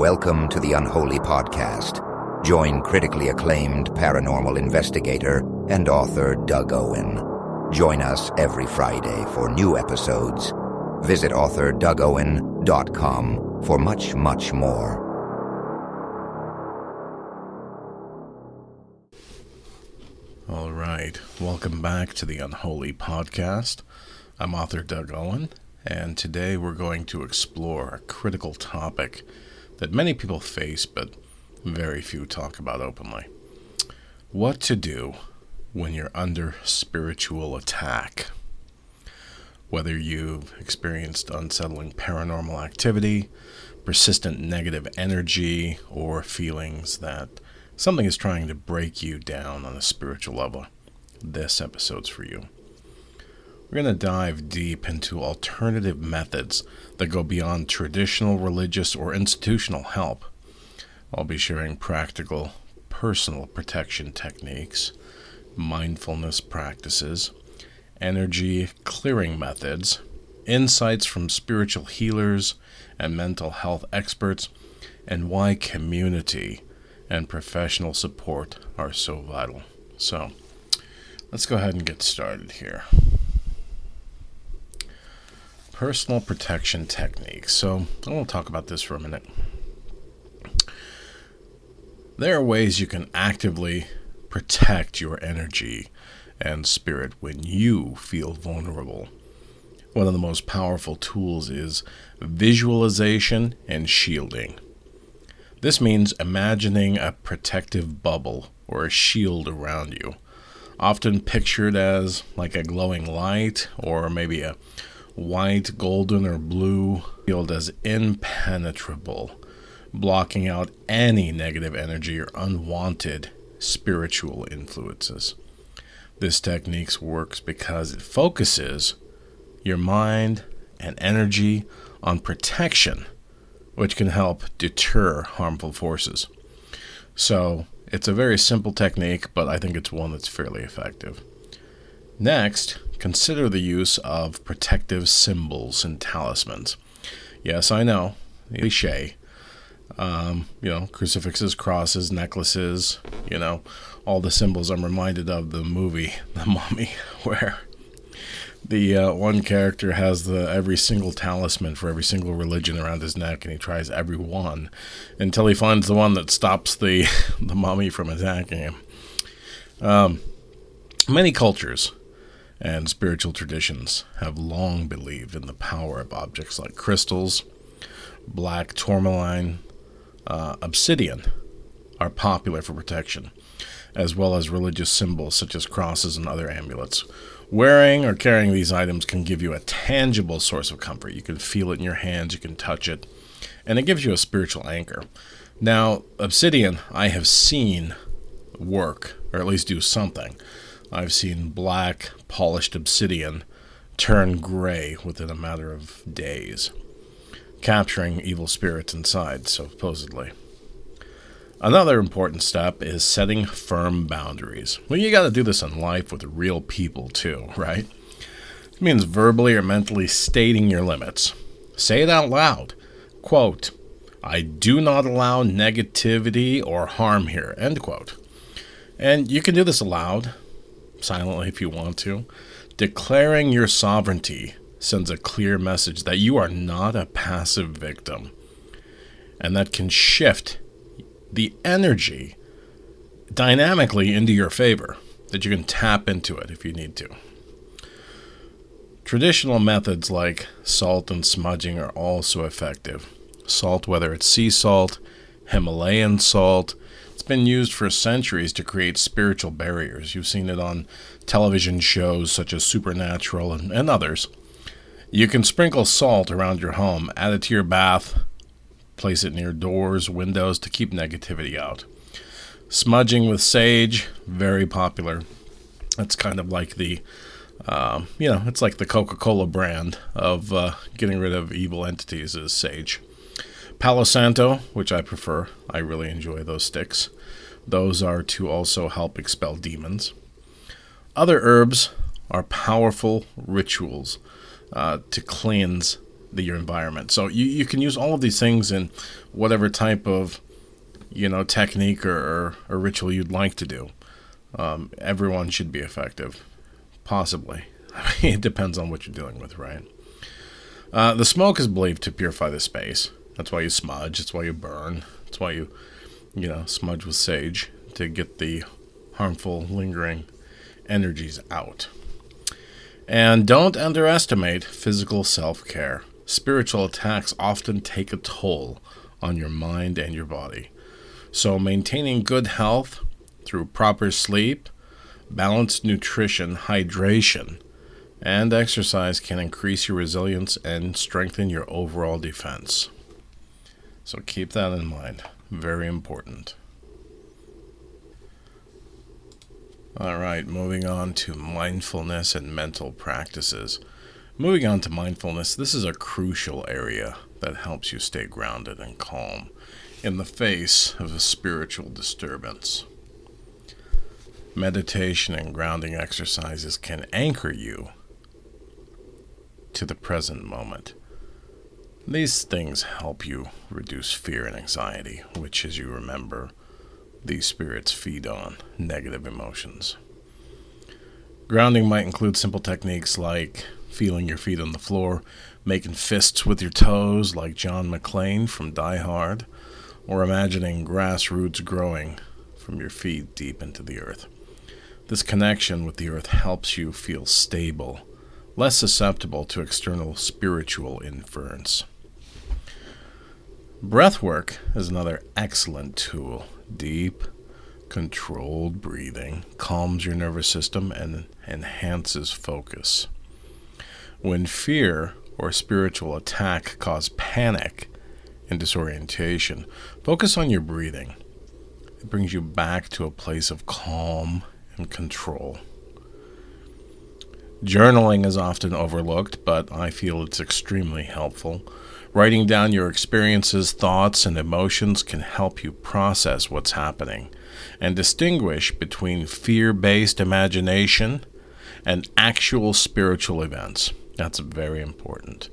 Welcome to the Unholy podcast. Join critically acclaimed paranormal investigator and author Doug Owen. Join us every Friday for new episodes. Visit authordougowen.com for much, much more. All right, welcome back to the Unholy podcast. I'm author Doug Owen, and today we're going to explore a critical topic that many people face, but very few talk about openly. What to do when you're under spiritual attack. Whether you've experienced unsettling paranormal activity, persistent negative energy, or feelings that something is trying to break you down on a spiritual level, this episode's for you. We're going to dive deep into alternative methods that go beyond traditional religious or institutional help. I'll be sharing practical, personal protection techniques, mindfulness practices, energy clearing methods, insights from spiritual healers and mental health experts, and why community and professional support are so vital. So, let's go ahead and get started here. Personal protection techniques. So, I want to talk about this for a minute. There are ways you can actively protect your energy and spirit when you feel vulnerable. One of the most powerful tools is visualization and shielding. This means imagining a protective bubble or a shield around you, often pictured as like a glowing light or maybe a white, golden, or blue field as impenetrable, blocking out any negative energy or unwanted spiritual influences. This technique works because it focuses your mind and energy on protection, which can help deter harmful forces. So, it's a very simple technique, but I think it's one that's fairly effective. Next, consider the use of protective symbols and talismans. Yes, I know, cliché. Crucifixes, crosses, necklaces, all the symbols. I'm reminded of the movie, The Mummy, where the one character has every single talisman for every single religion around his neck, and he tries every one until he finds the one that stops the mummy from attacking him. Many cultures and spiritual traditions have long believed in the power of objects like crystals, black tourmaline, obsidian are popular for protection, as well as religious symbols such as crosses and other amulets. Wearing or carrying these items can give you a tangible source of comfort. You can feel it in your hands, you can touch it, and it gives you a spiritual anchor. Now, obsidian, I have seen work, or at least do something. I've seen black, polished obsidian turn gray within a matter of days, capturing evil spirits inside, supposedly. Another important step is setting firm boundaries. Well, you got to do this in life with real people too, right? It means verbally or mentally stating your limits. Say it out loud. Quote, "I do not allow negativity or harm here," end quote. And you can do this aloud, silently if you want to. Declaring your sovereignty sends a clear message that you are not a passive victim, and that can shift the energy dynamically into your favor, that you can tap into it if you need to. Traditional methods like salt and smudging are also effective. Salt, whether it's sea salt, Himalayan salt, it's been used for centuries to create spiritual barriers. You've seen it on television shows such as Supernatural and others. You can sprinkle salt around your home, add it to your bath, place it near doors, windows to keep negativity out. Smudging with sage, very popular. It's kind of like it's like the Coca-Cola brand of getting rid of evil entities is sage. Palo Santo, which I prefer. I really enjoy those sticks. Those are to also help expel demons. Other herbs are powerful rituals to cleanse your environment. So you can use all of these things in whatever type of, technique or ritual you'd like to do. Everyone should be effective, possibly. I mean, it depends on what you're dealing with, right? The smoke is believed to purify the space. That's why you smudge. That's why you burn. That's why you smudge with sage to get the harmful, lingering energies out. And don't underestimate physical self-care. Spiritual attacks often take a toll on your mind and your body. So maintaining good health through proper sleep, balanced nutrition, hydration, and exercise can increase your resilience and strengthen your overall defense. So keep that in mind. Very important. All right, moving on to mindfulness and mental practices. Moving on to mindfulness, this is a crucial area that helps you stay grounded and calm in the face of a spiritual disturbance. Meditation and grounding exercises can anchor you to the present moment. These things help you reduce fear and anxiety, which, as you remember, these spirits feed on negative emotions. Grounding might include simple techniques like feeling your feet on the floor, making fists with your toes like John McClane from Die Hard, or imagining grass roots growing from your feet deep into the earth. This connection with the earth helps you feel stable, less susceptible to external spiritual interference. Breathwork is another excellent tool. Deep, controlled breathing calms your nervous system and enhances focus. When fear or spiritual attack cause panic and disorientation, focus on your breathing. It brings you back to a place of calm and control. Journaling is often overlooked, but I feel it's extremely helpful. Writing down your experiences, thoughts, and emotions can help you process what's happening and distinguish between fear-based imagination and actual spiritual events. That's very important.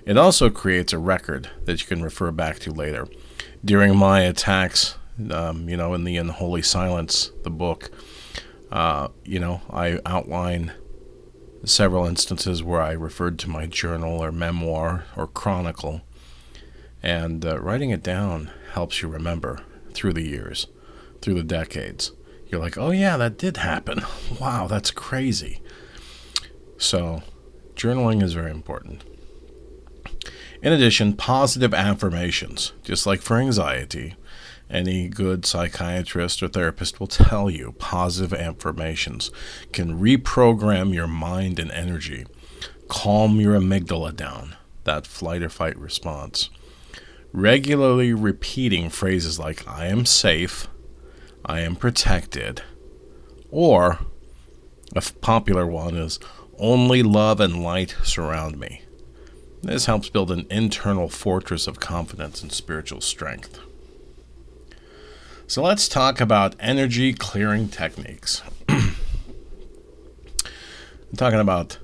It also creates a record that you can refer back to later. During my attacks, in the Unholy Silence, the book, I outline several instances where I referred to my journal or memoir or chronicle, and writing it down helps you remember through the years, through the decades. You're like, oh yeah, that did happen. Wow, that's crazy. So journaling is very important. In addition, positive affirmations, just like for anxiety, any good psychiatrist or therapist will tell you positive affirmations can reprogram your mind and energy, calm your amygdala down, that flight or fight response. Regularly repeating phrases like, I am safe, I am protected, or a popular one is, only love and light surround me. This helps build an internal fortress of confidence and spiritual strength. So let's talk about energy clearing techniques. I'm talking about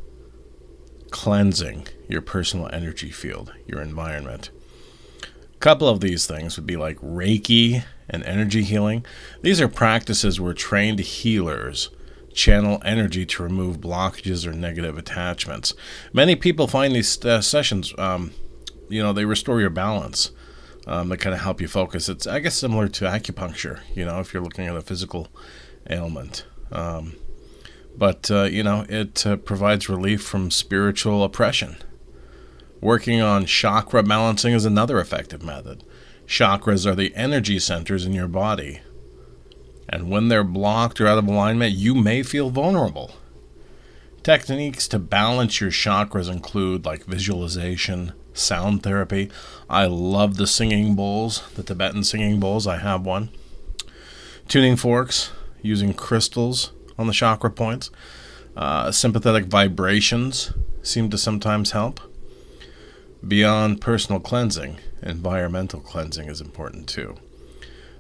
cleansing your personal energy field, your environment. A couple of these things would be like Reiki and energy healing. These are practices where trained healers channel energy to remove blockages or negative attachments. Many people find these sessions, they restore your balance. They kind of help you focus. It's, I guess, similar to acupuncture, if you're looking at a physical ailment. But it provides relief from spiritual oppression. Working on chakra balancing is another effective method. Chakras are the energy centers in your body. And when they're blocked or out of alignment, you may feel vulnerable. Techniques to balance your chakras include like visualization, sound therapy. I love the singing bowls, the Tibetan singing bowls. I have one. Tuning forks, using crystals on the chakra points. Sympathetic vibrations seem to sometimes help. Beyond personal cleansing, environmental cleansing is important too.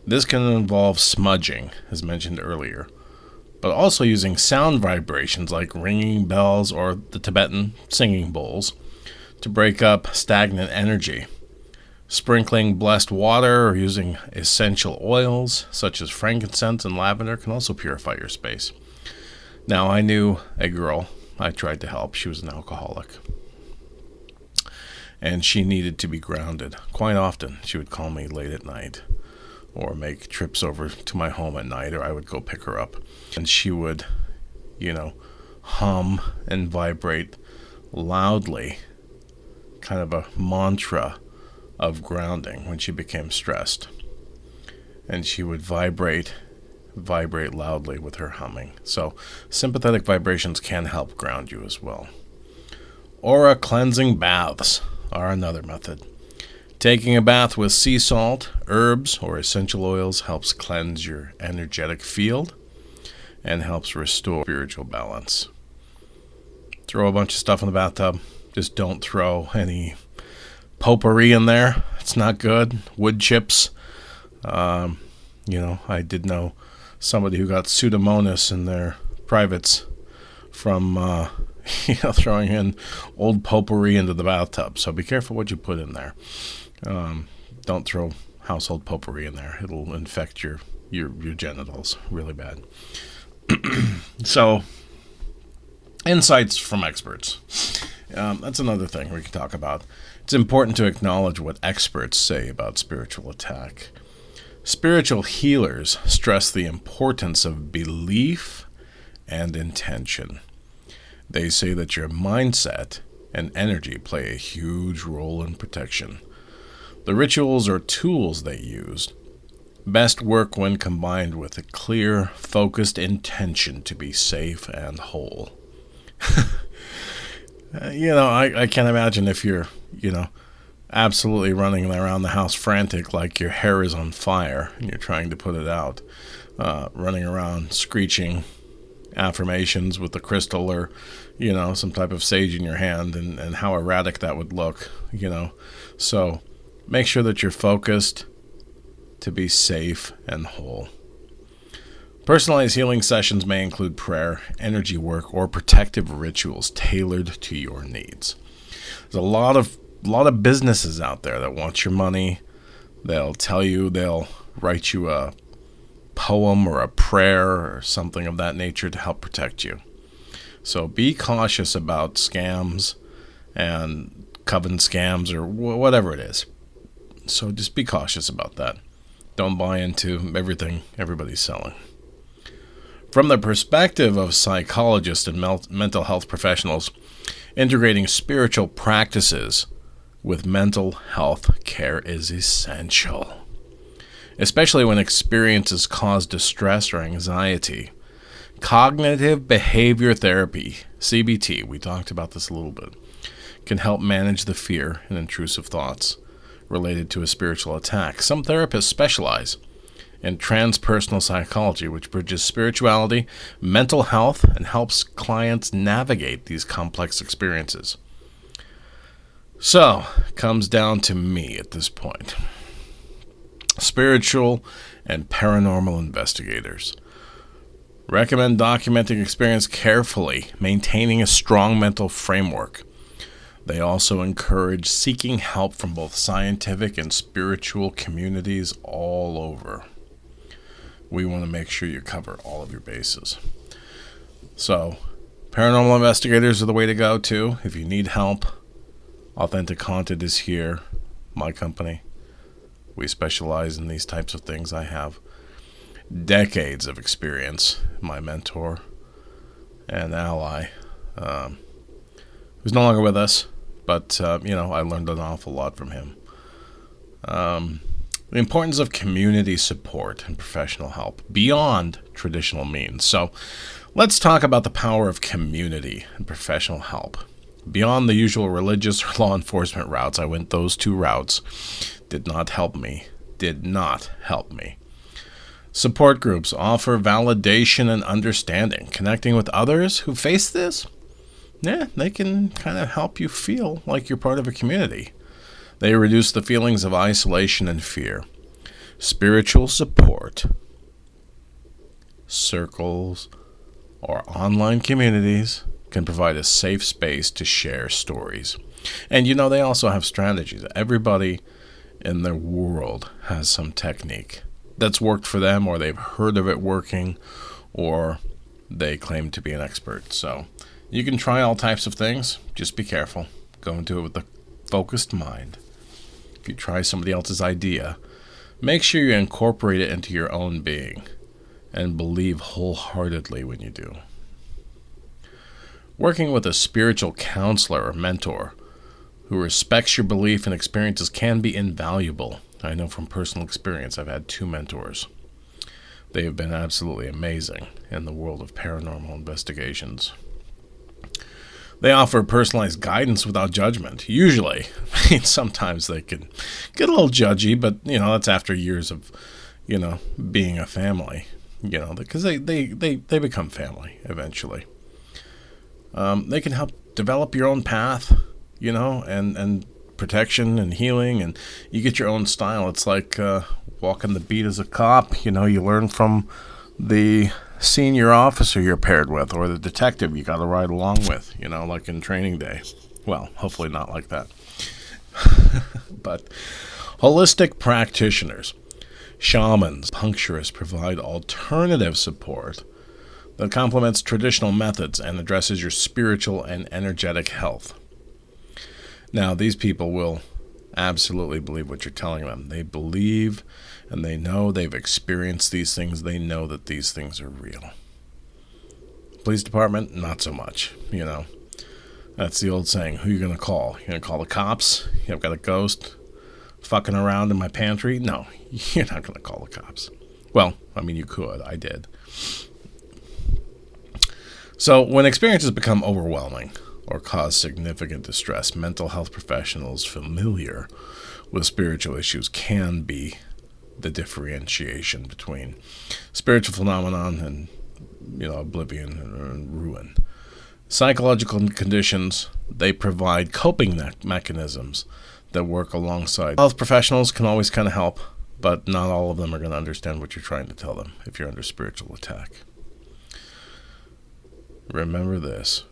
This can involve smudging, as mentioned earlier, but also using sound vibrations like ringing bells or the Tibetan singing bowls to break up stagnant energy. Sprinkling blessed water or using essential oils such as frankincense and lavender can also purify your space. Now, I knew a girl I tried to help. She was an alcoholic, and she needed to be grounded. Quite often, she would call me late at night or make trips over to my home at night, or I would go pick her up. And she would, hum and vibrate loudly, kind of a mantra of grounding when she became stressed. And she would vibrate loudly with her humming. So sympathetic vibrations can help ground you as well. Aura cleansing baths are another method. Taking a bath with sea salt, herbs, or essential oils helps cleanse your energetic field and helps restore spiritual balance. Throw a bunch of stuff in the bathtub. Just don't throw any potpourri in there. It's not good. Wood chips. I did know somebody who got pseudomonas in their privates from throwing in old potpourri into the bathtub. So be careful what you put in there. Don't throw household potpourri in there. It'll infect your genitals really bad. So, insights from experts. That's another thing we can talk about. It's important to acknowledge what experts say about spiritual attack. Spiritual healers stress the importance of belief and intention. They say that your mindset and energy play a huge role in protection. The rituals or tools they used best work when combined with a clear, focused intention to be safe and whole. I can't imagine if you're, absolutely running around the house frantic like your hair is on fire and you're trying to put it out, running around screeching affirmations with a crystal or, some type of sage in your hand, and how erratic that would look, So make sure that you're focused to be safe and whole. Personalized healing sessions may include prayer, energy work, or protective rituals tailored to your needs. There's a lot of businesses out there that want your money. They'll write you a poem or a prayer or something of that nature to help protect you. So be cautious about scams and coven scams or whatever it is. So just be cautious about that. Don't buy into everything everybody's selling. From the perspective of psychologists and mental health professionals, integrating spiritual practices with mental health care is essential, especially when experiences cause distress or anxiety. Cognitive behavior therapy, CBT, we talked about this a little bit, can help manage the fear and intrusive thoughts related to a spiritual attack. Some therapists specialize in transpersonal psychology, which bridges spirituality, mental health, and helps clients navigate these complex experiences. So, it comes down to me at this point. Spiritual and paranormal investigators recommend documenting experience carefully, maintaining a strong mental framework. They also encourage seeking help from both scientific and spiritual communities all over. We want to make sure you cover all of your bases. So, paranormal investigators are the way to go too. If you need help, Authentic Haunted is here, my company. We specialize in these types of things. I have decades of experience. My mentor and ally, who's no longer with us, but, I learned an awful lot from him. The importance of community support and professional help beyond traditional means. So let's talk about the power of community and professional help. Beyond the usual religious or law enforcement routes, I went those two routes, did not help me. Support groups offer validation and understanding. Connecting with others who face this, they can kind of help you feel like you're part of a community. They reduce the feelings of isolation and fear. Spiritual support, circles, or online communities can provide a safe space to share stories, And they also have strategies. Everybody in their world has some technique that's worked for them, or they've heard of it working, or they claim to be an expert. So you can try all types of things. Just be careful. Go into it with a focused mind. If you try somebody else's idea, make sure you incorporate it into your own being and believe wholeheartedly when you do. Working with a spiritual counselor or mentor who respects your belief and experiences can be invaluable. I know from personal experience, I've had 2 mentors. They have been absolutely amazing in the world of paranormal investigations. They offer personalized guidance without judgment, usually. I mean, sometimes they can get a little judgy, but, that's after years of, being a family, because they become family eventually. They can help develop your own path, and protection and healing, and you get your own style. It's like walking the beat as a cop. You learn from the senior officer you're paired with, or the detective you got to ride along with, like in Training Day. Well, hopefully not like that. But holistic practitioners, shamans, puncturists provide alternative support that complements traditional methods and addresses your spiritual and energetic health. Now, these people will absolutely believe what you're telling them. They believe and they know, they've experienced these things. They know that these things are real. Police department, not so much, That's the old saying, who are you going to call? You're going to call the cops? I've got a ghost fucking around in my pantry? No, you're not going to call the cops. Well, you could. I did. So when experiences become overwhelming or cause significant distress, mental health professionals familiar with spiritual issues can be the differentiation between spiritual phenomenon and, oblivion and ruin. Psychological conditions, they provide coping mechanisms that work alongside. Health professionals can always kind of help, but not all of them are going to understand what you're trying to tell them if you're under spiritual attack. Remember this.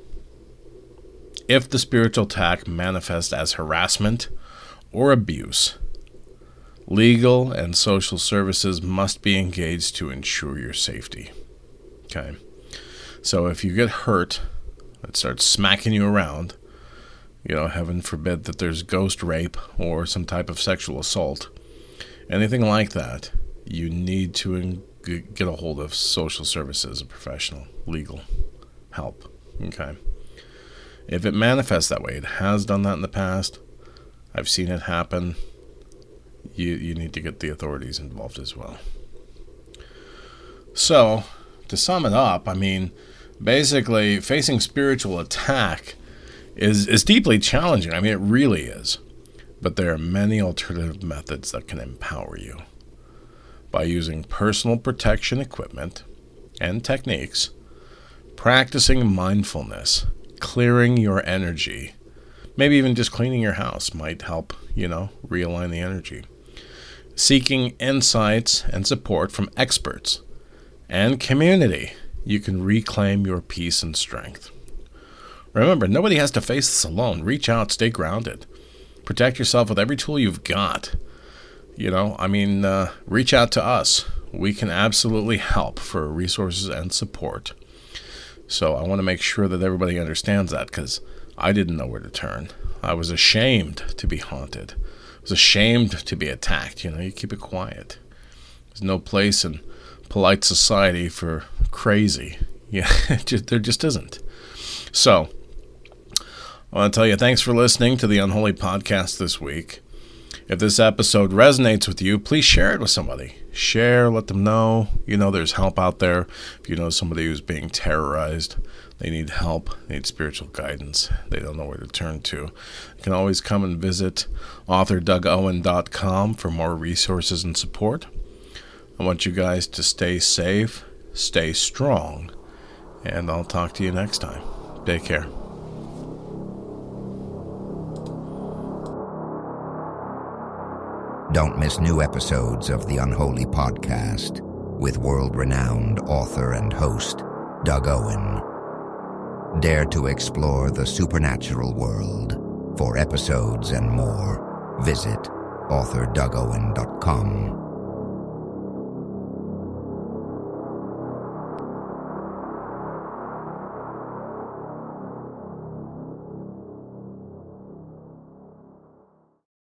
If the spiritual attack manifests as harassment or abuse, legal and social services must be engaged to ensure your safety. Okay? So if you get hurt, it starts smacking you around, heaven forbid that there's ghost rape or some type of sexual assault, anything like that, you need to get a hold of social services, a professional, legal help. Okay? If it manifests that way, it has done that in the past, I've seen it happen, you need to get the authorities involved as well. So, to sum it up, basically facing spiritual attack is deeply challenging. It really is. But there are many alternative methods that can empower you. By using personal protection equipment and techniques, practicing mindfulness, clearing your energy, maybe even just cleaning your house might help, realign the energy. Seeking insights and support from experts and community, you can reclaim your peace and strength. Remember, nobody has to face this alone. Reach out, stay grounded. Protect yourself with every tool you've got. Reach out to us. We can absolutely help for resources and support. So I want to make sure that everybody understands that, because I didn't know where to turn. I was ashamed to be haunted. I was ashamed to be attacked. You keep it quiet. There's no place in polite society for crazy. Yeah, there just isn't. So I want to tell you, thanks for listening to the Unholy Podcast this week. If this episode resonates with you, please share it with somebody. Share, let them know. There's help out there. If you know somebody who's being terrorized, they need help, they need spiritual guidance, they don't know where to turn to, you can always come and visit authorDougOwen.com for more resources and support. I want you guys to stay safe, stay strong, and I'll talk to you next time. Take care. Don't miss new episodes of the Unholy Podcast with world-renowned author and host Doug Owen. Dare to explore the supernatural world For episodes and more, visit authordugowen.com.